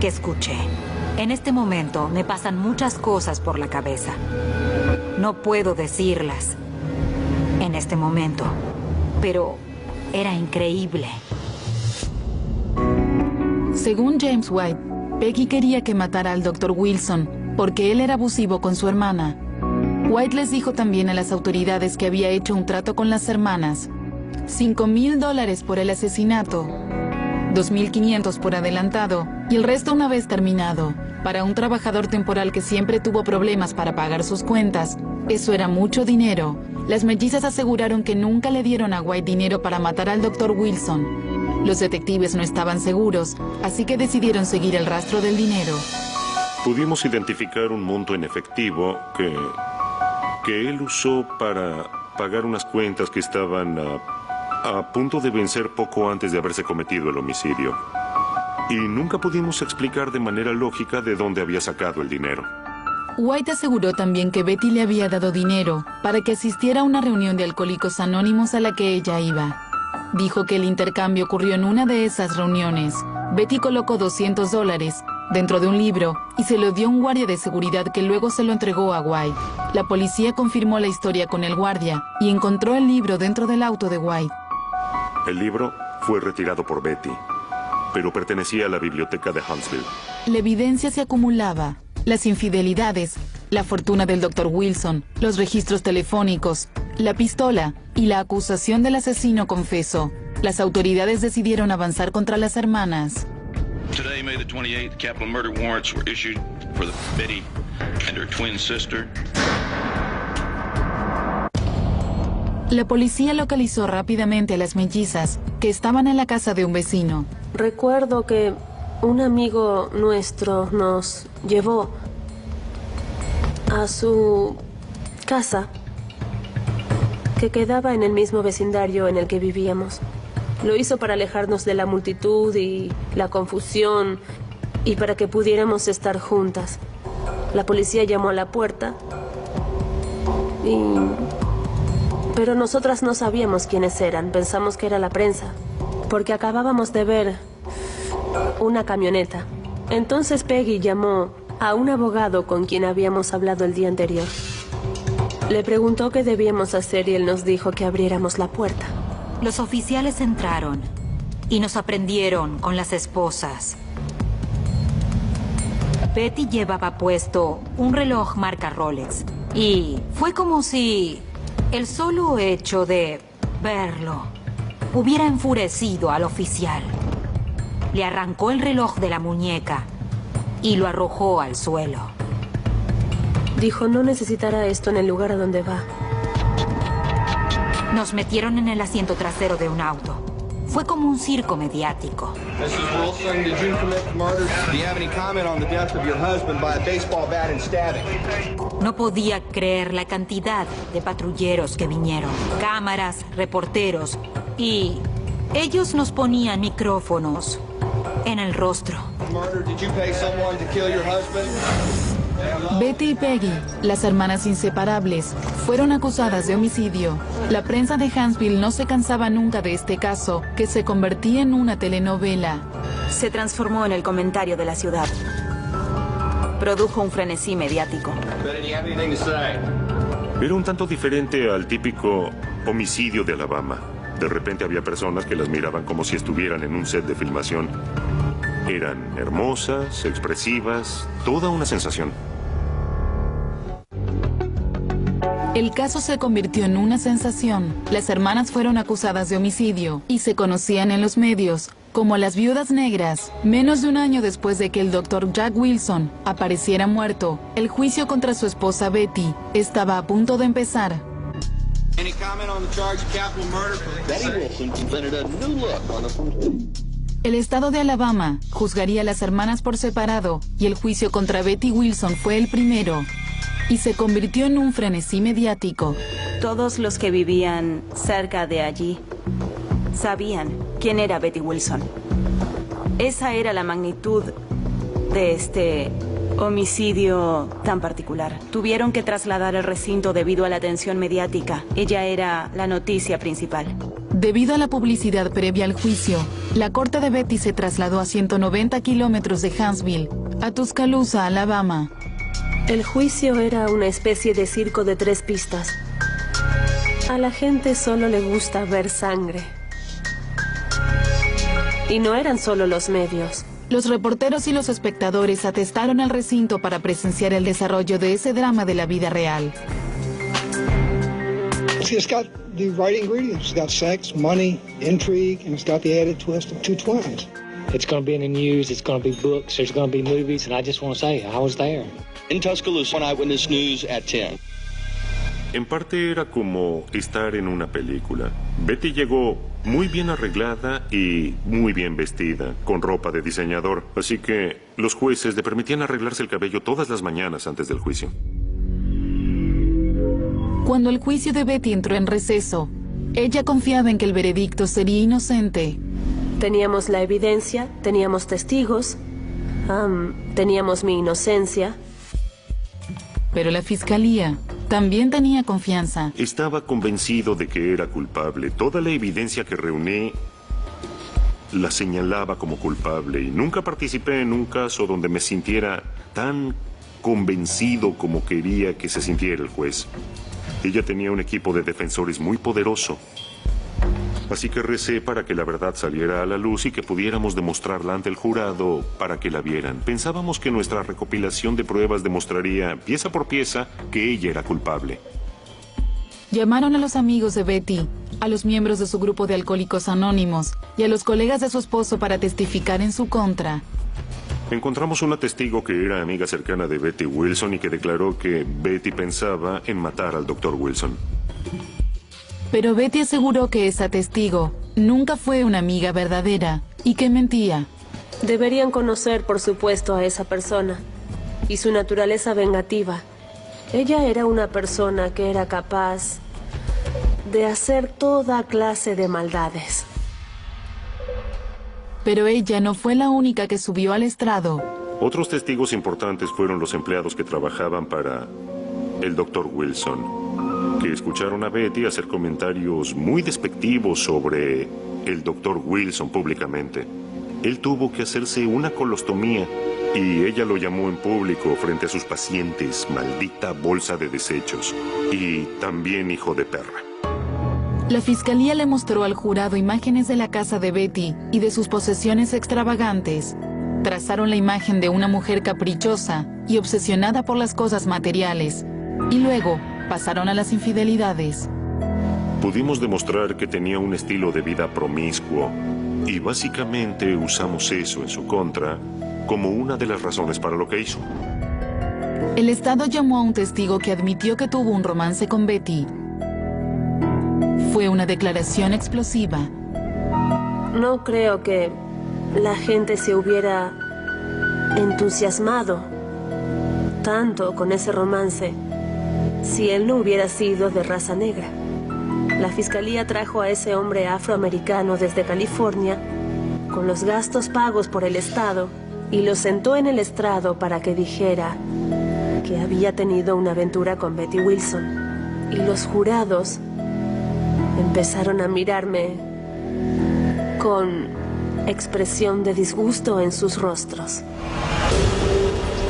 que escuché. En este momento me pasan muchas cosas por la cabeza. No puedo decirlas en este momento, pero era increíble. Según James White, Peggy quería que matara al Dr. Wilson porque él era abusivo con su hermana. White les dijo también a las autoridades que había hecho un trato con las hermanas. $5,000 por el asesinato, $2,500 por adelantado y el resto una vez terminado. Para un trabajador temporal que siempre tuvo problemas para pagar sus cuentas, eso era mucho dinero. Las mellizas aseguraron que nunca le dieron a White dinero para matar al Dr. Wilson. Los detectives no estaban seguros, así que decidieron seguir el rastro del dinero. Pudimos identificar un monto en efectivo que él usó para pagar unas cuentas que estaban a punto de vencer poco antes de haberse cometido el homicidio. Y nunca pudimos explicar de manera lógica de dónde había sacado el dinero. White aseguró también que Betty le había dado dinero para que asistiera a una reunión de alcohólicos anónimos a la que ella iba. Dijo que el intercambio ocurrió en una de esas reuniones. Betty colocó $200 dentro de un libro y se lo dio a un guardia de seguridad que luego se lo entregó a White. La policía confirmó la historia con el guardia y encontró el libro dentro del auto de White. El libro fue retirado por Betty, pero pertenecía a la biblioteca de Huntsville. La evidencia se acumulaba. Las infidelidades, la fortuna del Dr. Wilson, los registros telefónicos, la pistola y la acusación del asesino confeso. Las autoridades decidieron avanzar contra las hermanas. Today, May the 28th, capital murder warrants were issued for Betty and her twin sister. La policía localizó rápidamente a las mellizas que estaban en la casa de un vecino. Recuerdo que un amigo nuestro nos llevó a su casa, que quedaba en el mismo vecindario en el que vivíamos. Lo hizo para alejarnos de la multitud y la confusión y para que pudiéramos estar juntas. La policía llamó a la puerta pero nosotras no sabíamos quiénes eran. Pensamos que era la prensa, porque acabábamos de ver una camioneta. Entonces Peggy llamó a un abogado con quien habíamos hablado el día anterior. Le preguntó qué debíamos hacer y él nos dijo que abriéramos la puerta. Los oficiales entraron y nos aprendieron con las esposas. Betty llevaba puesto un reloj marca Rolex y fue como si el solo hecho de verlo hubiera enfurecido al oficial. Le arrancó el reloj de la muñeca y lo arrojó al suelo. Dijo, no necesitará esto en el lugar a donde va. Nos metieron en el asiento trasero de un auto. Fue como un circo mediático. Mrs. Wilson, did you commit the murder? Do you have any comment on the death of your husband by a baseball bat and stabbing? No podía creer la cantidad de patrulleros que vinieron. Cámaras, reporteros. Y ellos nos ponían micrófonos en el rostro. Murder, did you pay someone to kill your husband? Betty y Peggy, las hermanas inseparables, fueron acusadas de homicidio. La prensa de Huntsville no se cansaba nunca de este caso, que se convertía en una telenovela. Se transformó en el comentario de la ciudad. Produjo un frenesí mediático. Era un tanto diferente al típico homicidio de Alabama. De repente había personas que las miraban como si estuvieran en un set de filmación. Eran hermosas, expresivas, toda una sensación. El caso se convirtió en una sensación. Las hermanas fueron acusadas de homicidio y se conocían en los medios como las viudas negras. Menos de un año después de que el Dr. Jack Wilson apareciera muerto, el juicio contra su esposa Betty estaba a punto de empezar. Any comment on the charge of capital murder? Betty Wilson presented a new look on the first. El estado de Alabama juzgaría a las hermanas por separado y el juicio contra Betty Wilson fue el primero y se convirtió en un frenesí mediático. Todos los que vivían cerca de allí sabían quién era Betty Wilson. Esa era la magnitud de este homicidio tan particular. Tuvieron que trasladar el recinto debido a la atención mediática. Ella era la noticia principal. Debido a la publicidad previa al juicio, la corte de Betty se trasladó a 190 kilómetros de Huntsville, a Tuscaloosa, Alabama. El juicio era una especie de circo de 3 pistas. A la gente solo le gusta ver sangre. Y no eran solo los medios. Los reporteros y los espectadores atestaron al recinto para presenciar el desarrollo de ese drama de la vida real. It's got the right ingredients. It's got sex, money, intrigue, and it's got the added twist of 2 twins. It's going to be in the news, it's going to be books, there's going to be movies, and I just want to say, I was there. In Tuscaloosa, on Eyewitness News at 10. En parte era como estar en una película. Betty llegó muy bien arreglada y muy bien vestida, con ropa de diseñador. Así que los jueces le permitían arreglarse el cabello todas las mañanas antes del juicio. Cuando el juicio de Betty entró en receso, ella confiaba en que el veredicto sería inocente. Teníamos la evidencia, teníamos testigos, teníamos mi inocencia. Pero la fiscalía también tenía confianza. Estaba convencido de que era culpable. Toda la evidencia que reuní la señalaba como culpable y nunca participé en un caso donde me sintiera tan convencido como quería que se sintiera el juez. Ella tenía un equipo de defensores muy poderoso. Así que recé para que la verdad saliera a la luz y que pudiéramos demostrarla ante el jurado para que la vieran. Pensábamos que nuestra recopilación de pruebas demostraría, pieza por pieza, que ella era culpable. Llamaron a los amigos de Betty, a los miembros de su grupo de alcohólicos anónimos y a los colegas de su esposo para testificar en su contra. Encontramos una testigo que era amiga cercana de Betty Wilson y que declaró que Betty pensaba en matar al Dr. Wilson. Pero Betty aseguró que esa testigo nunca fue una amiga verdadera y que mentía. Deberían conocer, por supuesto, a esa persona y su naturaleza vengativa. Ella era una persona que era capaz de hacer toda clase de maldades. Pero ella no fue la única que subió al estrado. Otros testigos importantes fueron los empleados que trabajaban para el Dr. Wilson, que escucharon a Betty hacer comentarios muy despectivos sobre el Dr. Wilson públicamente. Él tuvo que hacerse una colostomía y ella lo llamó en público frente a sus pacientes, maldita bolsa de desechos, y también hijo de perra. La fiscalía le mostró al jurado imágenes de la casa de Betty y de sus posesiones extravagantes. Trazaron la imagen de una mujer caprichosa y obsesionada por las cosas materiales, y luego pasaron a las infidelidades. Pudimos demostrar que tenía un estilo de vida promiscuo, y básicamente usamos eso en su contra como una de las razones para lo que hizo. El Estado llamó a un testigo que admitió que tuvo un romance con Betty. Fue una declaración explosiva. No creo que la gente se hubiera entusiasmado tanto con ese romance si él no hubiera sido de raza negra. La fiscalía trajo a ese hombre afroamericano desde California con los gastos pagos por el Estado y lo sentó en el estrado para que dijera que había tenido una aventura con Betty Wilson. Y los jurados empezaron a mirarme con expresión de disgusto en sus rostros.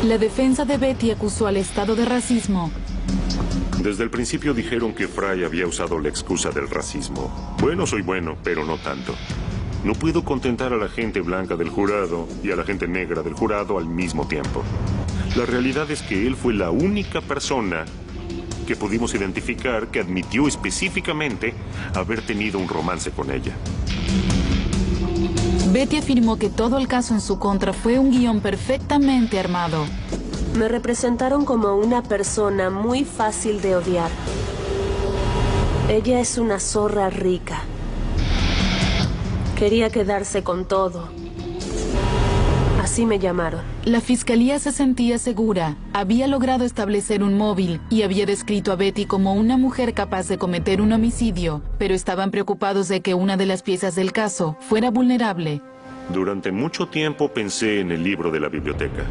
La defensa de Betty acusó al Estado de racismo. Desde el principio dijeron que Fry había usado la excusa del racismo. Bueno, soy bueno, pero no tanto. No puedo contentar a la gente blanca del jurado y a la gente negra del jurado al mismo tiempo. La realidad es que él fue la única persona que pudimos identificar que admitió específicamente haber tenido un romance con ella. Betty afirmó que todo el caso en su contra fue un guión perfectamente armado. Me representaron como una persona muy fácil de odiar. Ella es una zorra rica. Quería quedarse con todo. Así me llamaron. La fiscalía se sentía segura. Había logrado establecer un móvil y había descrito a Betty como una mujer capaz de cometer un homicidio, pero estaban preocupados de que una de las piezas del caso fuera vulnerable. Durante mucho tiempo pensé en el libro de la biblioteca.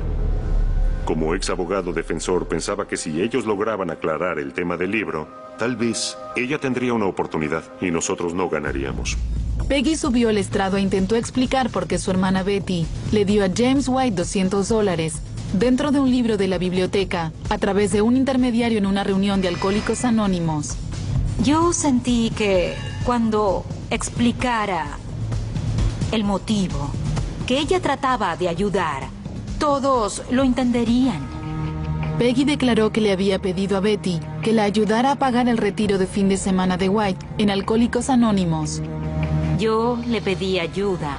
Como ex abogado defensor, pensaba que si ellos lograban aclarar el tema del libro, tal vez ella tendría una oportunidad y nosotros no ganaríamos. Peggy subió al estrado e intentó explicar por qué su hermana Betty le dio a James White $200 dentro de un libro de la biblioteca a través de un intermediario en una reunión de Alcohólicos Anónimos. Yo sentí que cuando explicara el motivo, que ella trataba de ayudar, todos lo entenderían. Peggy declaró que le había pedido a Betty que la ayudara a pagar el retiro de fin de semana de White en Alcohólicos Anónimos. Yo le pedí ayuda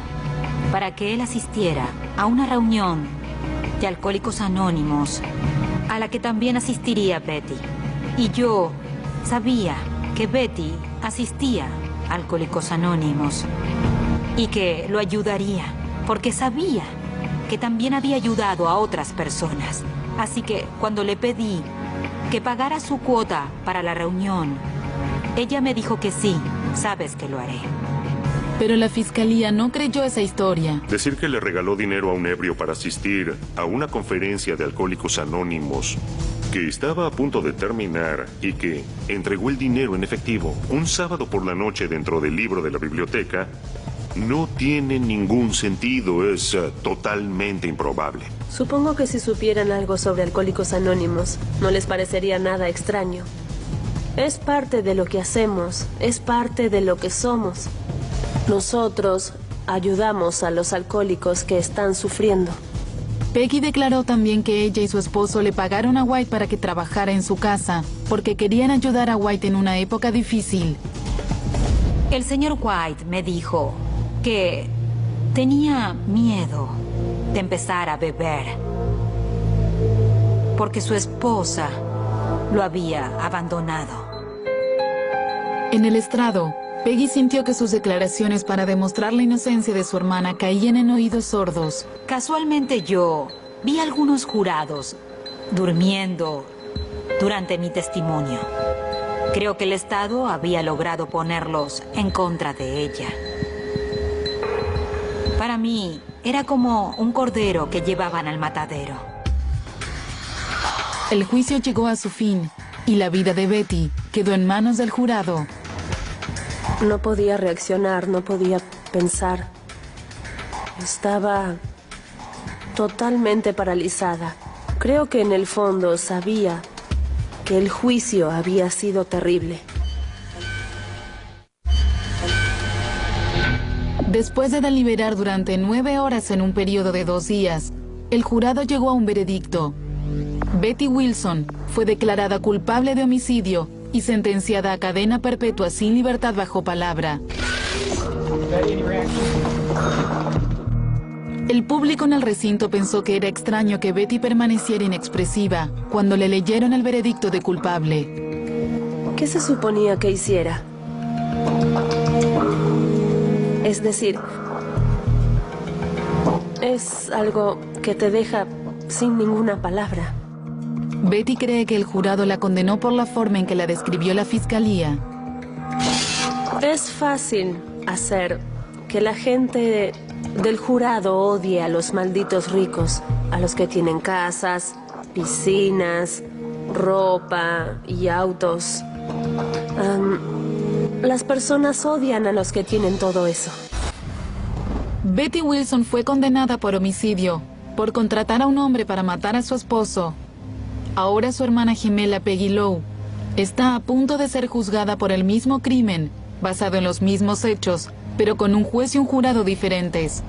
para que él asistiera a una reunión de Alcohólicos Anónimos a la que también asistiría Betty. Y yo sabía que Betty asistía a Alcohólicos Anónimos y que lo ayudaría porque sabía que también había ayudado a otras personas. Así que cuando le pedí que pagara su cuota para la reunión, ella me dijo que sí, sabes que lo haré. Pero la fiscalía no creyó esa historia. Decir que le regaló dinero a un ebrio para asistir a una conferencia de Alcohólicos Anónimos que estaba a punto de terminar y que entregó el dinero en efectivo un sábado por la noche dentro del libro de la biblioteca no tiene ningún sentido, es totalmente improbable. Supongo que si supieran algo sobre Alcohólicos Anónimos, no les parecería nada extraño. Es parte de lo que hacemos, es parte de lo que somos. Nosotros ayudamos a los alcohólicos que están sufriendo. Peggy declaró también que ella y su esposo le pagaron a White para que trabajara en su casa, porque querían ayudar a White en una época difícil. El señor White me dijo que tenía miedo de empezar a beber porque su esposa lo había abandonado. En el estrado, Peggy sintió que sus declaraciones para demostrar la inocencia de su hermana caían en oídos sordos. Casualmente yo vi a algunos jurados durmiendo durante mi testimonio. Creo que el Estado había logrado ponerlos en contra de ella. Para mí, era como un cordero que llevaban al matadero. El juicio llegó a su fin y la vida de Betty quedó en manos del jurado. No podía reaccionar, no podía pensar. Estaba totalmente paralizada. Creo que en el fondo sabía que el juicio había sido terrible. Después de deliberar durante 9 horas en un periodo de 2 días, el jurado llegó a un veredicto. Betty Wilson fue declarada culpable de homicidio y sentenciada a cadena perpetua sin libertad bajo palabra. El público en el recinto pensó que era extraño que Betty permaneciera inexpresiva cuando le leyeron el veredicto de culpable. ¿Qué se suponía que hiciera? Es decir, es algo que te deja sin ninguna palabra. Betty cree que el jurado la condenó por la forma en que la describió la fiscalía. Es fácil hacer que la gente del jurado odie a los malditos ricos, a los que tienen casas, piscinas, ropa y autos. Las personas odian a los que tienen todo eso. Betty Wilson fue condenada por homicidio, por contratar a un hombre para matar a su esposo. Ahora su hermana gemela Peggy Lowe está a punto de ser juzgada por el mismo crimen, basado en los mismos hechos, pero con un juez y un jurado diferentes.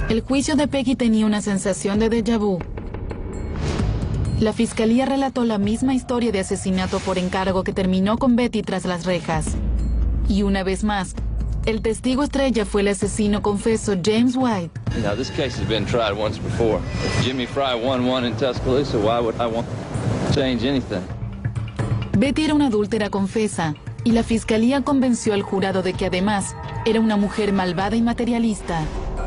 El juicio de Peggy tenía una sensación de déjà vu. La fiscalía relató la misma historia de asesinato por encargo que terminó con Betty tras las rejas. Y una vez más, el testigo estrella fue el asesino confeso James White. Now, this case has been tried once before. Jimmy Fry won one in Tuscaloosa. Why would I want to change anything? Betty era una adúltera confesa, y la fiscalía convenció al jurado de que además era una mujer malvada y materialista.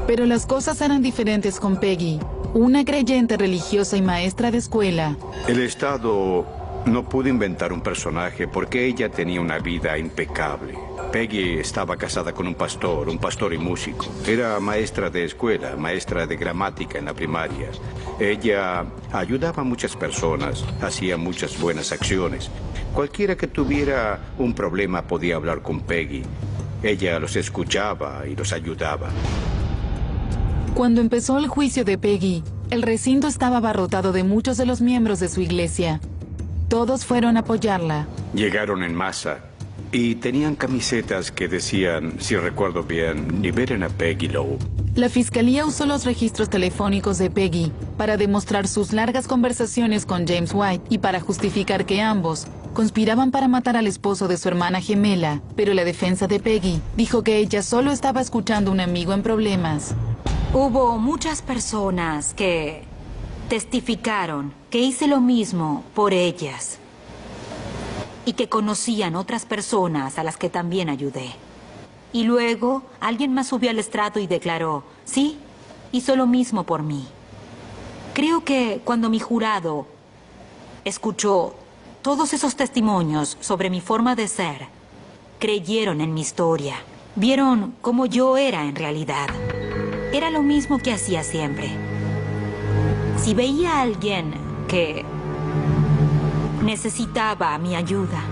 Pero las cosas eran diferentes con Peggy, una creyente religiosa y maestra de escuela. El Estado No pude inventar un personaje porque ella tenía una vida impecable. Peggy estaba casada con un pastor y músico. Era maestra de escuela, maestra de gramática en la primaria. Ella ayudaba a muchas personas, hacía muchas buenas acciones. Cualquiera que tuviera un problema podía hablar con Peggy. Ella los escuchaba y los ayudaba. Cuando empezó el juicio de Peggy, el recinto estaba abarrotado de muchos de los miembros de su iglesia. Todos fueron a apoyarla. Llegaron en masa y tenían camisetas que decían, si recuerdo bien, liberen a Peggy Lowe. La fiscalía usó los registros telefónicos de Peggy para demostrar sus largas conversaciones con James White y para justificar que ambos conspiraban para matar al esposo de su hermana gemela, pero la defensa de Peggy dijo que ella solo estaba escuchando a un amigo en problemas. Hubo muchas personas que testificaron que hice lo mismo por ellas y que conocían otras personas a las que también ayudé. Y luego alguien más subió al estrado y declaró, sí, hizo lo mismo por mí. Creo que cuando mi jurado escuchó todos esos testimonios sobre mi forma de ser, creyeron en mi historia, vieron cómo yo era en realidad. Era lo mismo que hacía siempre. Si veía a alguien que necesitaba mi ayuda,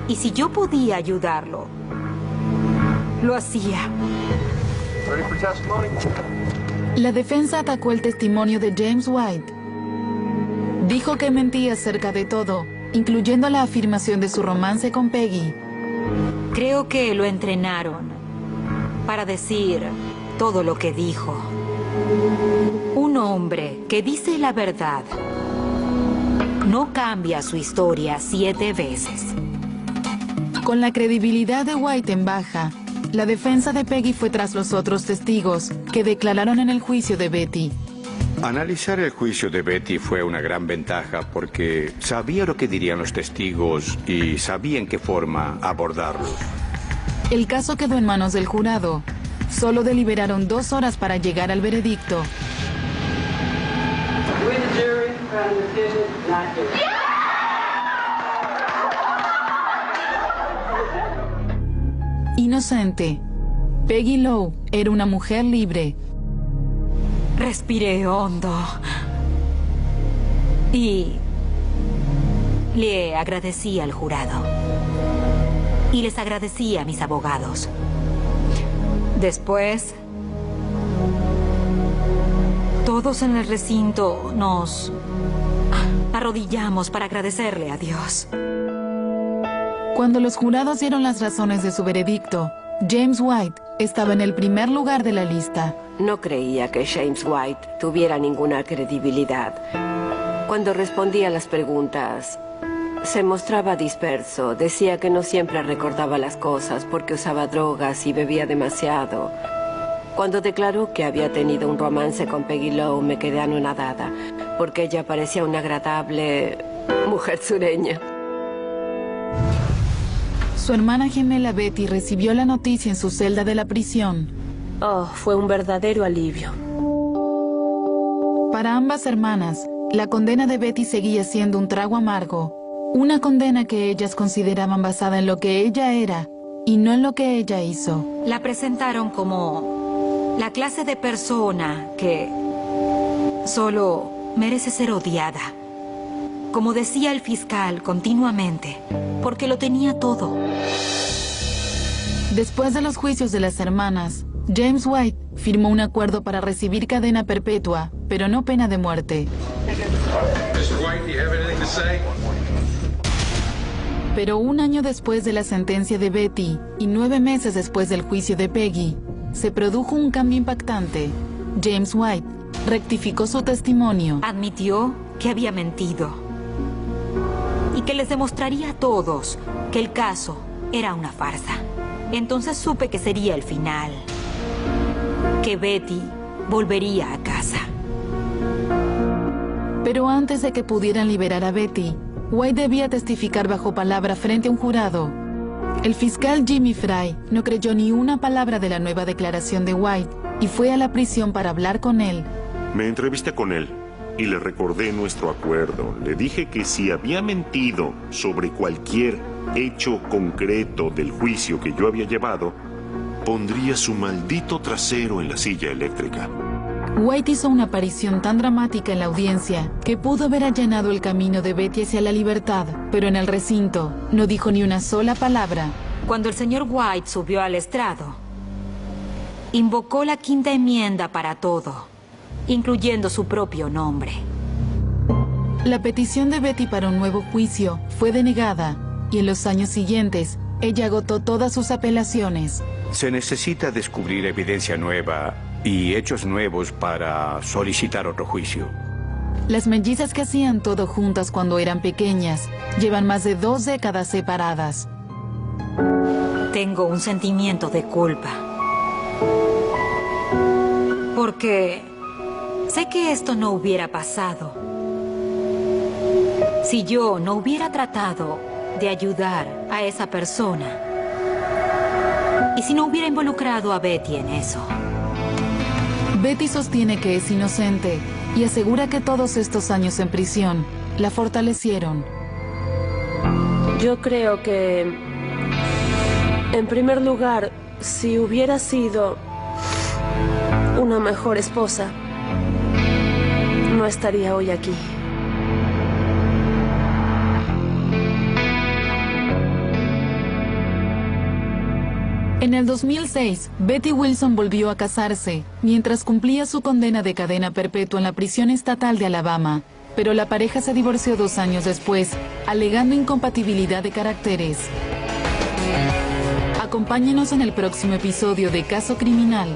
y si yo podía ayudarlo, lo hacía. La defensa atacó el testimonio de James White. Dijo que mentía acerca de todo, incluyendo la afirmación de su romance con Peggy. Creo que lo entrenaron para decir todo lo que dijo. Un hombre que dice la verdad no cambia su historia 7 veces. Con la credibilidad de White en baja, la defensa de Peggy fue tras los otros testigos que declararon en el juicio de Betty. Analizar el juicio de Betty fue una gran ventaja porque sabía lo que dirían los testigos y sabía en qué forma abordarlos. El caso quedó en manos del jurado. Solo deliberaron 2 horas para llegar al veredicto. Inocente. Peggy Lowe era una mujer libre. Respiré hondo y le agradecí al jurado. Y les agradecí a mis abogados. Después, todos en el recinto nos arrodillamos para agradecerle a Dios. Cuando los jurados dieron las razones de su veredicto, James White estaba en el primer lugar de la lista. No creía que James White tuviera ninguna credibilidad. Cuando respondía a las preguntas, se mostraba disperso. Decía que no siempre recordaba las cosas porque usaba drogas y bebía demasiado. Cuando declaró que había tenido un romance con Peggy Lowe, me quedé anonadada, porque ella parecía una agradable mujer sureña. Su hermana gemela Betty recibió la noticia en su celda de la prisión. Oh, fue un verdadero alivio. Para ambas hermanas, la condena de Betty seguía siendo un trago amargo. Una condena que ellas consideraban basada en lo que ella era y no en lo que ella hizo. La presentaron como la clase de persona que solo merece ser odiada. Como decía el fiscal continuamente, porque lo tenía todo. Después de los juicios de las hermanas, James White firmó un acuerdo para recibir cadena perpetua, pero no pena de muerte. Mr. White, do you have anything to say? Pero un año después de la sentencia de Betty y 9 meses después del juicio de Peggy, se produjo un cambio impactante. James White rectificó su testimonio. Admitió que había mentido y que les demostraría a todos que el caso era una farsa. Entonces supe que sería el final, que Betty volvería a casa. Pero antes de que pudieran liberar a Betty, White debía testificar bajo palabra frente a un jurado. El fiscal Jimmy Fry no creyó ni una palabra de la nueva declaración de White y fue a la prisión para hablar con él. Me entrevisté con él y le recordé nuestro acuerdo. Le dije que si había mentido sobre cualquier hecho concreto del juicio que yo había llevado, pondría su maldito trasero en la silla eléctrica. White hizo una aparición tan dramática en la audiencia que pudo haber allanado el camino de Betty hacia la libertad, pero en el recinto no dijo ni una sola palabra. Cuando el señor White subió al estrado, invocó la quinta enmienda para todo, incluyendo su propio nombre. La petición de Betty para un nuevo juicio fue denegada, y en los años siguientes, ella agotó todas sus apelaciones. Se necesita descubrir evidencia nueva y hechos nuevos para solicitar otro juicio. Las mellizas que hacían todo juntas cuando eran pequeñas llevan más de 2 décadas separadas. Tengo un sentimiento de culpa. Porque sé que esto no hubiera pasado si yo no hubiera tratado de ayudar a esa persona. Y si no hubiera involucrado a Betty en eso. Betty sostiene que es inocente y asegura que todos estos años en prisión la fortalecieron. Yo creo que, en primer lugar, si hubiera sido una mejor esposa, no estaría hoy aquí. En el 2006, Betty Wilson volvió a casarse, mientras cumplía su condena de cadena perpetua en la prisión estatal de Alabama. Pero la pareja se divorció 2 años después, alegando incompatibilidad de caracteres. Acompáñenos en el próximo episodio de Caso Criminal.